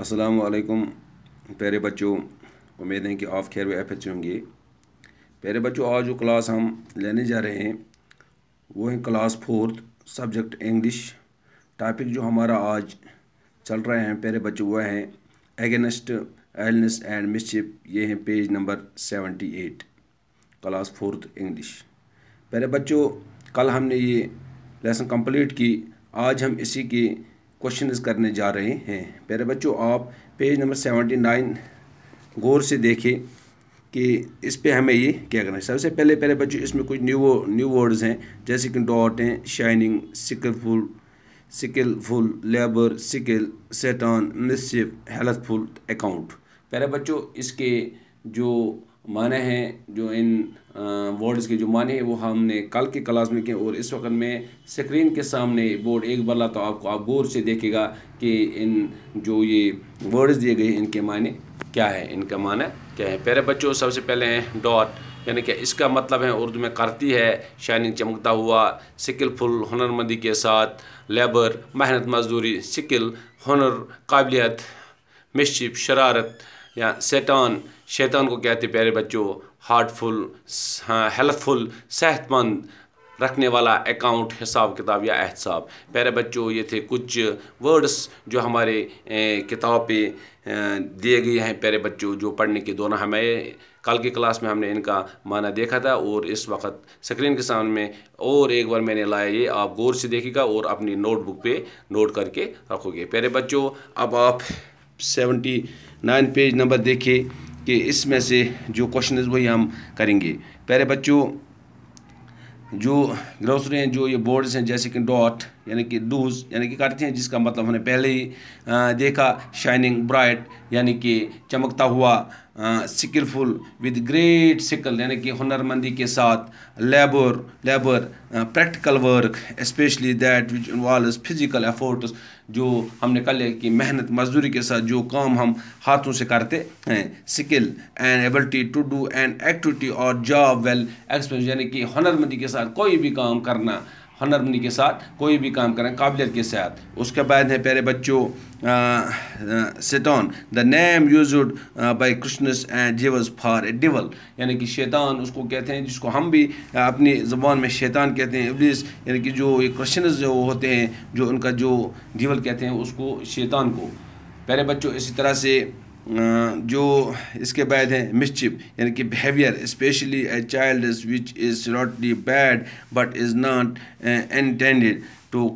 अस्सलामु अलैकुम प्यारे बच्चों। उम्मीद है कि आप खैर व आफियत से होंगे। प्यारे बच्चों, आज जो क्लास हम लेने जा रहे हैं वो है क्लास 4 सब्जेक्ट इंग्लिश। टॉपिक जो हमारा आज चल रहे हैं प्यारे बच्चों वो है अगेंस्ट इलनेस एंड मिसचिफ। ये है पेज नंबर 78, क्लास 4 इंग्लिश। प्यारे बच्चों, कल हमने ये लेसन कंप्लीट की, आज हम इसी के क्वेश्चंस करने जा रहे हैं। प्यारे बच्चों, आप पेज नंबर 79 गौर से देखें कि इस पे हमें ये क्या करना है। सबसे पहले प्यारे बच्चों, इसमें कुछ न्यू वर्ड्स हैं, जैसे कि डॉट हैं, शाइनिंग, स्किलफुल, लेबर, स्किल, सेटन, मिसचिफ, हेल्थफुल, अकाउंट। प्यारे बच्चों, इसके जो माने हैं, जो इन वर्ड्स के जो माने हैं वो हमने कल की क्लास में किए, और इस वक्त मैं स्क्रीन के सामने बोर्ड एक बार तो आप गौर से देखेगा कि इन जो ये वर्ड्स दिए गए इनके माने क्या है, इनका माना क्या है। प्यारे बच्चों, सबसे पहले हैं डॉट, यानी कि इसका मतलब है उर्दू में करती है, शाइनिंग चमकता हुआ, स्किलफुल हुनरमंदी के साथ, लेबर मेहनत मजदूरी, स्किल हुनर काबिलियत, मिसचिफ शरारत, या शैतान को कहते हैं प्यारे बच्चों, हार्टफुल हेल्थफुल सेहतमंद रखने वाला, अकाउंट हिसाब किताब या एहसाब। प्यारे बच्चों, ये थे कुछ वर्ड्स जो हमारे किताब पे दिए गए हैं प्यारे बच्चों, जो पढ़ने के दौरान हमें कल की क्लास में हमने इनका माना देखा था, और इस वक्त स्क्रीन के सामने में और एक बार मैंने लाया, ये आप गौर से देखिएगा और अपनी नोटबुक पे नोट करके रखोगे। प्यारे बच्चों, अब आप 79 पेज नंबर देखिए कि इसमें से जो क्वेश्चन है वही हम करेंगे। प्यारे बच्चों, जो ग्रोसरी हैं, जो ये बोर्ड्स हैं, जैसे कि डॉट यानी कि डूज यानी कि करते हैं, जिसका मतलब हमने पहले ही देखा, शाइनिंग ब्राइट यानी कि चमकता हुआ, स्किलफुल विद ग्रेट स्किल यानी कि हुनरमंदी के साथ, labour practical work specially that which involves physical efforts, जो हमने कल कि मेहनत मजदूरी के साथ जो काम हम हाथों से करते हैं, skill and ability to do an activity और जॉब वेल एक्सपीरियंस यानी कि हुनरमंदी के साथ कोई भी काम करना, हुनरमंदी के साथ कोई भी काम करना, काबिलियत के साथ। उसके बाद है प्यारे बच्चों Satan, the name used by Christians and Jews for a devil, यानी कि शैतान उसको कहते हैं, जिसको हम भी अपनी ज़बान में शैतान कहते हैं, इब्लिस, यानी कि जो ये क्रिश्चियंस जो होते हैं, जो उनका जो डिवल कहते हैं उसको, शैतान को। प्यारे बच्चों, इसी तरह से जो इसके बाद है मिसचिफ यानी कि behaviour, specially a child which is not bad but is not intended to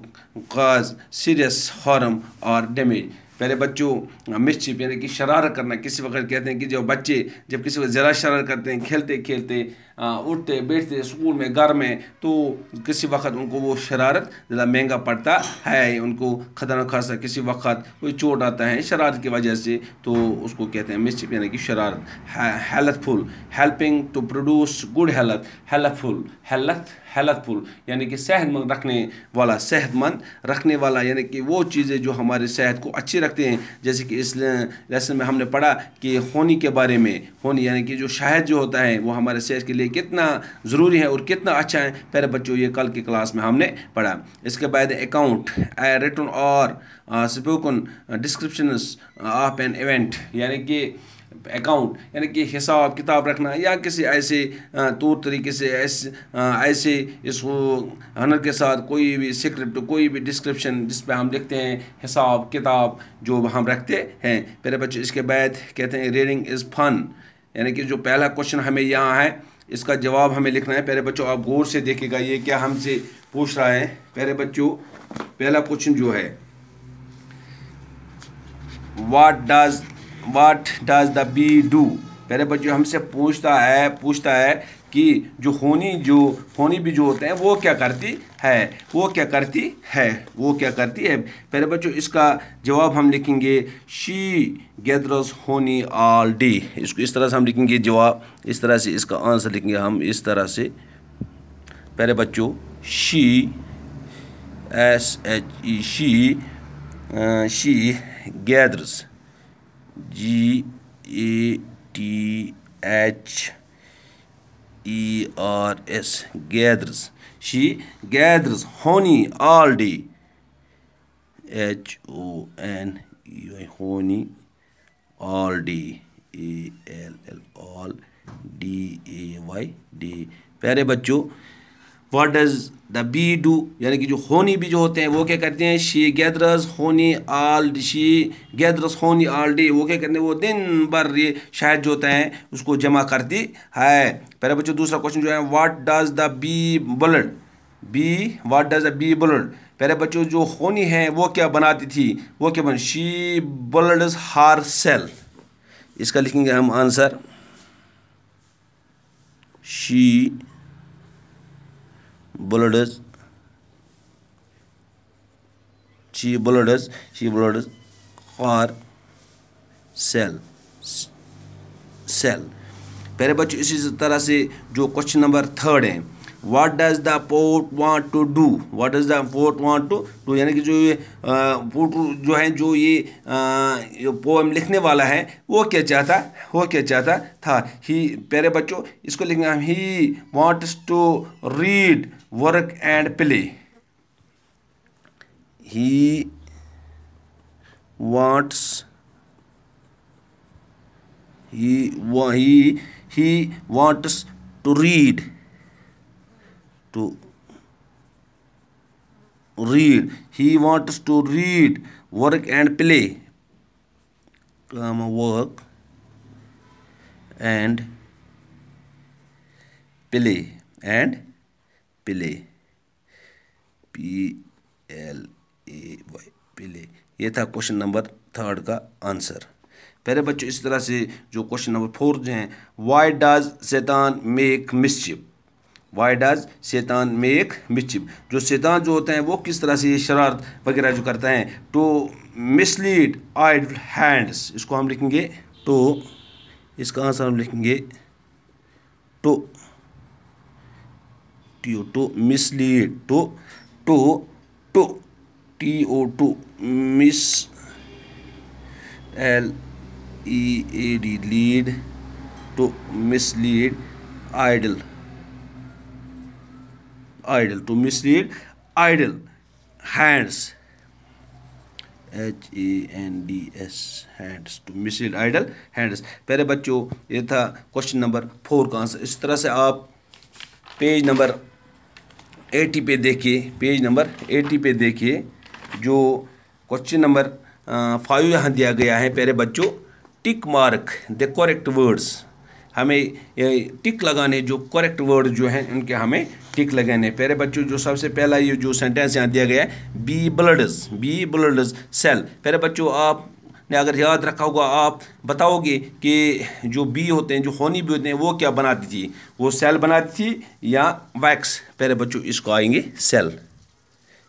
cause serious harm और डैमेज। पहले बच्चों, मिसचिफ यानी कि शरारत करना, किसी वक्त कहते हैं कि जो बच्चे जब किसी वक्त ज़रा शरारत करते हैं, खेलते खेलते उठते बैठते स्कूल में घर में, तो किसी वक्त उनको वो शरारत ज़्यादा महंगा पड़ता है, उनको खतरा खासा किसी वक्त कोई चोट आता है शरारत की वजह से, तो उसको कहते हैं मिसचिफ यानी कि शरारत। Healthful helping to produce good healthful यानी कि सेहतमंद रखने वाला यानी कि वो चीज़ें जो हमारे सेहत को अच्छी रखते हैं, जैसे कि इस लेसन में हमने पढ़ा कि होनी के बारे में, होनी यानी कि जो शहद जो होता है वो हमारे सेहत के लिए कितना ज़रूरी है और कितना अच्छा है। पहले बच्चों, ये कल की क्लास में हमने पढ़ा। इसके बाद अकाउंट, रिटन और spoken descriptions of an event, यानी कि अकाउंट यानी कि हिसाब किताब रखना, या किसी ऐसे तौर तरीके से ऐसे इस हनर के साथ कोई भी स्क्रिप्ट, कोई भी डिस्क्रिप्शन जिस पे हम लिखते हैं हिसाब किताब जो हम रखते हैं। पहले बच्चों, इसके बाद कहते हैं रीडिंग इज़ फन, यानी कि जो पहला क्वेश्चन हमें यहाँ है इसका जवाब हमें लिखना है। पहले बच्चों, आप गौर से देखिएगा ये क्या हमसे पूछ रहा है। पहले बच्चों, पहला क्वेश्चन जो है, What does the bee do? पहले बच्चों हमसे पूछता है कि जो होनी भी जो होते हैं वो क्या करती है। पहले बच्चों, इसका जवाब हम लिखेंगे she gathers honey all day। इसको इस तरह से हम लिखेंगे जवाब, इस तरह से इसका आंसर लिखेंगे हम इस तरह से। पहले बच्चों, she gathers gathers, she gathers honey all day, honey honey all day ALL all DAYD। प्यारे बच्चों, what does the bee do, यानी कि जो होनी भी जो होते हैं वो क्या करते हैं, शी गैदर्स होनी ऑल डे, वो क्या करते हैं, वो दिन भर ये शहद जो होता है उसको जमा करती है। प्यारे बच्चों, दूसरा क्वेश्चन जो है, what does the bee build, प्यारे बच्चों जो होनी है वो क्या बनाती थी, वो क्या बन, शी बुल्ड्स हर सेल। इसका लिखेंगे हम आंसर, शी बुल्ड्स हर सेल। प्यारे बच्चों, इसी तरह से जो क्वेश्चन नंबर 3 है, what does the poet want to do, यानी कि जो ये पोट जो है, जो ये पोएम लिखने वाला है वो क्या चाहता था। ही, प्यारे बच्चों इसको लिखेंगे हम, he wants to read work and play. He wants to read he wants to read work and play, work and play PLAY, play. ये था क्वेश्चन नंबर 3 का आंसर। प्यारे बच्चों, इस तरह से जो क्वेश्चन नंबर 4 जो हैं, वाई डज शैतान मेक मिस्चिफ, जो शैतान जो होता है वो किस तरह से ये शरारत वगैरह जो करता है, टू मिसलीड आइडल हैंड्स, इसको हम लिखेंगे टू, इसका आंसर हम लिखेंगे to mislead, TO2 miss LEAD lead, to mislead idle, to mislead idle hands, HANDS hands, to mislead idle hands. प्यारे बच्चों, ये था क्वेश्चन नंबर 4 का आंसर। इस तरह से आप पेज नंबर 80 पे देखिए, जो क्वेश्चन नंबर 5 यहाँ दिया गया है। प्यारे बच्चों, tick mark the correct words, हमें टिक लगाने, जो करेक्ट वर्ड जो हैं उनके हमें टिक लगाने। प्यारे बच्चों, जो सबसे पहला ये जो सेंटेंस यहाँ दिया गया है, बी ब्लड्स सेल। प्यारे बच्चों, आपने अगर याद रखा होगा, आप बताओगे कि जो बी होते हैं, जो होनी बी होते हैं, वो क्या बनाती थी, वो सेल बनाती थी या वैक्स। प्यारे बच्चों, इसको आएंगे सेल,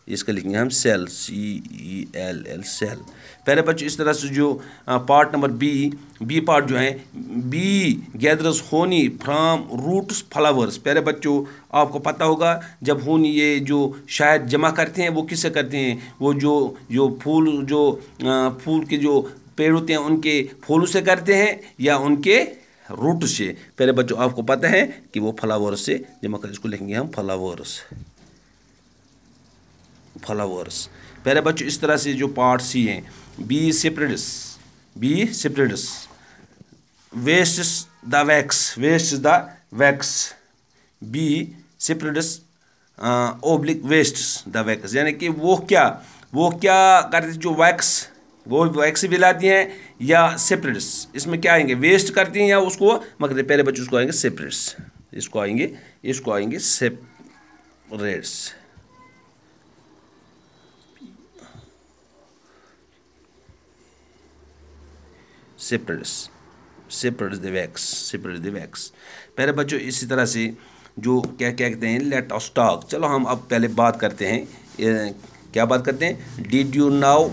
इसका लिखेंगे हम सेल, CELL सेल। प्यारे बच्चों, इस तरह से जो पार्ट नंबर बी पार्ट जो है, बी गैदर्स होनी फ्रॉम रूट्स फ्लावर्स। प्यारे बच्चों, आपको पता होगा जब होनी ये जो शहद जमा करते हैं वो किससे करते हैं, वो जो फूल के जो पेड़ होते हैं उनके फूलों से करते हैं या उनके रूट से। प्यारे बच्चों, आपको पता है कि वो फ्लावर्स से जमा कर, इसको लिखेंगे हम फ्लावर्स। प्यारे बच्चों, इस तरह से जो पार्ट सी हैं, bee separates wastes the wax, bee separates oblique wastes the wax, यानी कि वो क्या करती है, जो वैक्स वो वैक्स भी लाती हैं या सेपरेट्स, इसमें क्या आएंगे, वेस्ट करती हैं या उसको, मगर प्यारे बच्चों उसको आएंगे सेपरेट्स, इसको आएंगे सेपरेट्स। Separates the wax. प्यारे बच्चों, इसी तरह से जो क्या कहते हैं, लेट अस टॉक। चलो हम अब पहले बात करते हैं, क्या बात करते हैं, did you now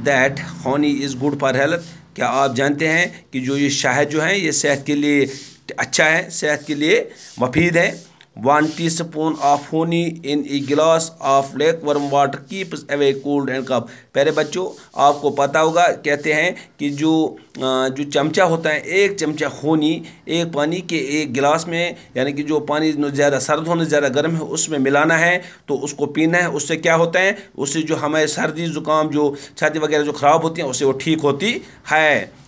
that Honey is good for health, क्या आप जानते हैं कि जो ये शहद जो है ये सेहत के लिए अच्छा है, सेहत के लिए मुफीद है। 1 teaspoon of honey in a glass of lukewarm water keeps away cold and cough। प्यारे बच्चों, आपको पता होगा, कहते हैं कि जो चमचा होता है, एक चमचा होनी एक पानी के एक गिलास में, यानी कि जो पानी ज़्यादा सर्द होने ज़्यादा गर्म है उसमें मिलाना है, तो उसको पीना है। उससे क्या होता है, उससे जो हमें सर्दी ज़ुकाम जो छाती वगैरह जो ख़राब होती हैं उससे वो ठीक होती है।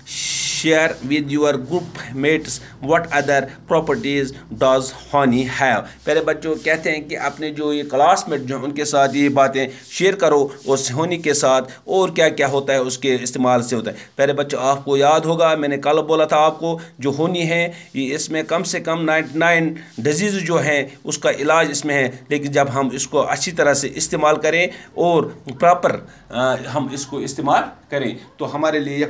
Share with your group mates what other properties does honey have। प्यारे बच्चों, कहते हैं कि अपने जो ये क्लासमेट जो उनके साथ ये बातें शेयर करो उस honey के साथ, और क्या क्या होता है उसके इस्तेमाल से होता है। प्यारे बच्चों, आपको याद होगा मैंने कल बोला था आपको, जो honey है ये इसमें कम से कम 99 डिजीज़ जो हैं उसका इलाज इसमें है, लेकिन जब हम इसको अच्छी तरह से इस्तेमाल करें और प्रॉपर हम इसको इस्तेमाल करें तो हमारे लिए ये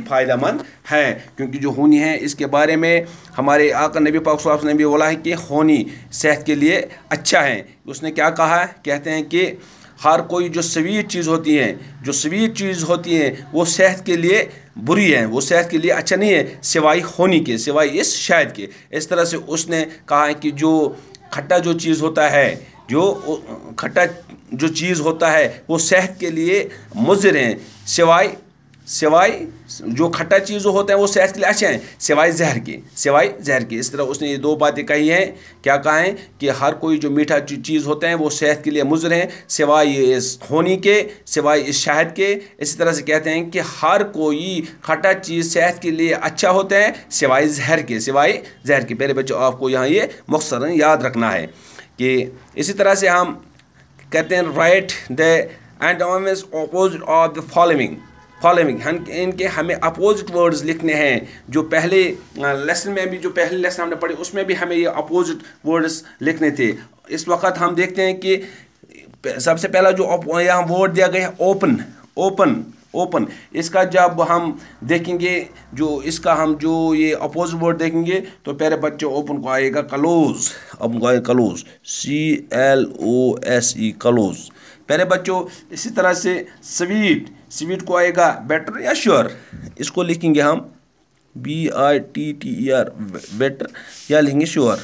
फ़ायदेमंद है। क्योंकि जो होनी है इसके बारे में हमारे आका नबी पाक सल्लल्लाहु अलैहि वसल्लम ने भी बोला है कि होनी सेहत के लिए अच्छा है। उसने क्या कहा है, कहते हैं कि हर कोई जो स्वीट चीज़ होती है वो सेहत के लिए बुरी है, वो सेहत के लिए अच्छा नहीं है, सिवाय होनी के, सिवाय इस शहद के। इस तरह से उसने कहा है कि जो खट्टा जो चीज़ होता है वो सेहत के लिए मुज़िर हैं, सिवाय जो खट्टा चीज़ होता है वो सेहत के लिए अच्छे हैं, सिवाय जहर के। इस तरह उसने ये दो बातें कही हैं। क्या कहा है कि हर कोई जो मीठा चीज़ होता है वो सेहत के लिए मुज़िर हैं, सिवाय इस होनी के, सिवाय इस शहद के। इसी तरह से कहते हैं कि हर कोई खट्टा चीज़ सेहत के लिए अच्छा होता है, सिवाय जहर के। मेरे बच्चों, आपको यहाँ ये मुख्तसरन याद रखना है कि इसी तरह से हम कहते हैं right the antonyms opposite of the following. इनके हमें अपोजिट वर्ड्स लिखने हैं। जो पहले लेसन में भी, जो पहले लेसन हमने पढ़ी उसमें भी हमें ये अपोजिट वर्ड्स लिखने थे। इस वक्त हम देखते हैं कि सबसे पहला जो यहाँ वर्ड दिया गया है ओपन, इसका जब हम देखेंगे, हम जो ये अपोजिट वर्ड देखेंगे तो प्यारे बच्चों ओपन को आएगा क्लोज, CLOSE क्लोज। प्यारे बच्चों, इसी तरह से स्वीट को आएगा बेटर या श्योर, इसको लिखेंगे हम BITTER बेटर, या लिखेंगे श्योर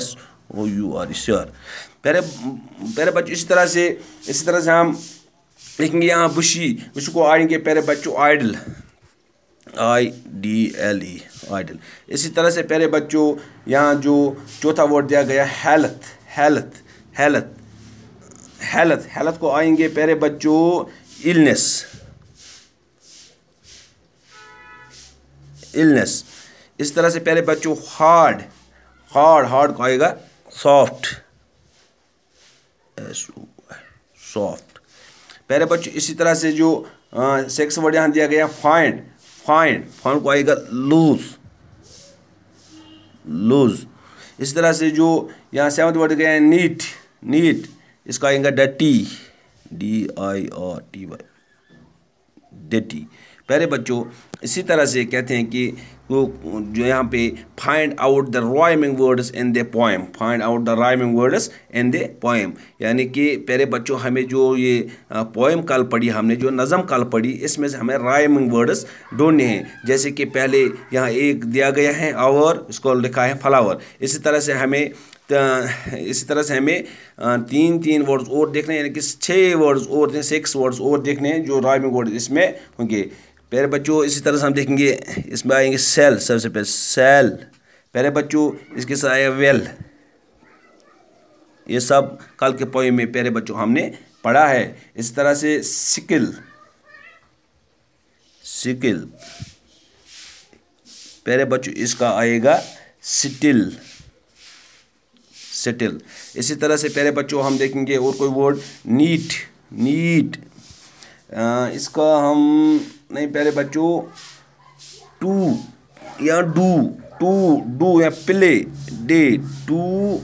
SOUR श्योर। प्यारे बच्चों, इसी तरह से हम लिखेंगे यहाँ बुशी को आएंगे प्यारे बच्चों आइडल, IDLE आइडल। इसी तरह से प्यारे बच्चों यहाँ जो चौथा वर्ड दिया गया हेल्थ को आएंगे प्यारे बच्चों इलनेस। इस तरह से प्यारे बच्चों हार्ड को आएगा सॉफ्ट। प्यारे बच्चों, इसी तरह से जो सेक्स वर्ड यहाँ दिया गया फाइंड को आएगा लूज। इस तरह से जो यहाँ सेवंथ वर्ड गया है नीट, इसका आएगा डटी, DIRTY डटी। प्यारे बच्चों, इसी तरह से कहते हैं कि वो जो यहाँ पे find out the rhyming words in the poem, यानी कि प्यारे बच्चों हमें जो ये पोएम कल पढ़ी, हमने जो नज़म कल पढ़ी, इसमें से हमें राइमिंग वर्ड्स ढूंढने हैं। जैसे कि पहले यहाँ एक दिया गया है आवर, इसको लिखा है फ्लावर। इसी तरह से हमें तीन वर्ड्स और देखने, यानी कि 6 वर्ड्स और देखने हैं जो राइमिंग वर्ड इसमें होंगे। प्यारे बच्चों, इसी तरह से हम देखेंगे, इसमें आएंगे सेल, सबसे पहले सेल। प्यारे बच्चों, इसके साथ आया वेल। ये सब कल के पोएम में प्यारे बच्चों हमने पढ़ा है। इस तरह से सिकिल। प्यारे बच्चों, इसका आएगा स्टिल। इसी तरह से प्यारे बच्चों हम देखेंगे और कोई वर्ड नीट, इसका हम नहीं प्यारे बच्चों टू या डू या प्ले डे टू,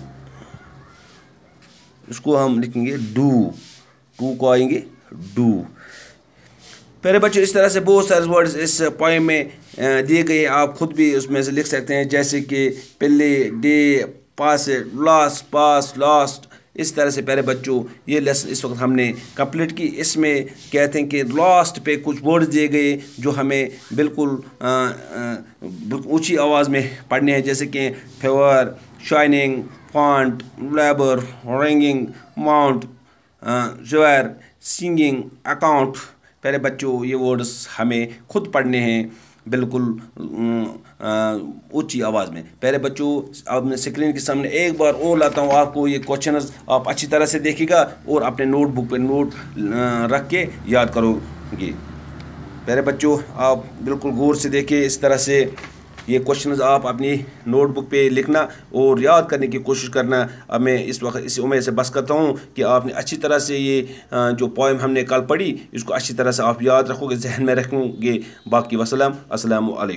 इसको हम लिखेंगे टू को आएंगे डू। प्यारे बच्चों, इस तरह से बहुत सारे वर्ड्स इस पोएम में दिए गए, आप खुद भी उसमें से लिख सकते हैं। जैसे कि प्ले डे, पास लास्ट। इस तरह से प्यारे बच्चों ये लेसन इस वक्त हमने कंप्लीट की। इसमें कहते हैं कि लास्ट पे कुछ वर्ड्स दिए गए जो हमें बिल्कुल ऊंची आवाज़ में पढ़ने हैं, जैसे कि favour, shining, font, labour, ringing, mount, swear, singing, account. प्यारे बच्चों, ये वर्ड्स हमें खुद पढ़ने हैं, बिल्कुल ऊंची आवाज़ में। प्यारे बच्चों, अब मैं स्क्रीन के सामने एक बार और लाता हूँ आपको ये क्वेश्चंस, आप अच्छी तरह से देखिएगा और अपने नोटबुक पे नोट रख के याद करोगे। प्यारे बच्चों, आप बिल्कुल गौर से देखिए, इस तरह से ये क्वेश्चंस आप अपनी नोटबुक पे लिखना और याद करने की कोशिश करना। अब मैं इस वक्त इस उम्मीद से बस करता हूँ कि आपने अच्छी तरह से ये जो पोएम हमने कल पढ़ी, इसको अच्छी तरह से आप याद रखोगे, जहन में रखोगे। बाकी वसलाम, अस्सलामु अलैकुम।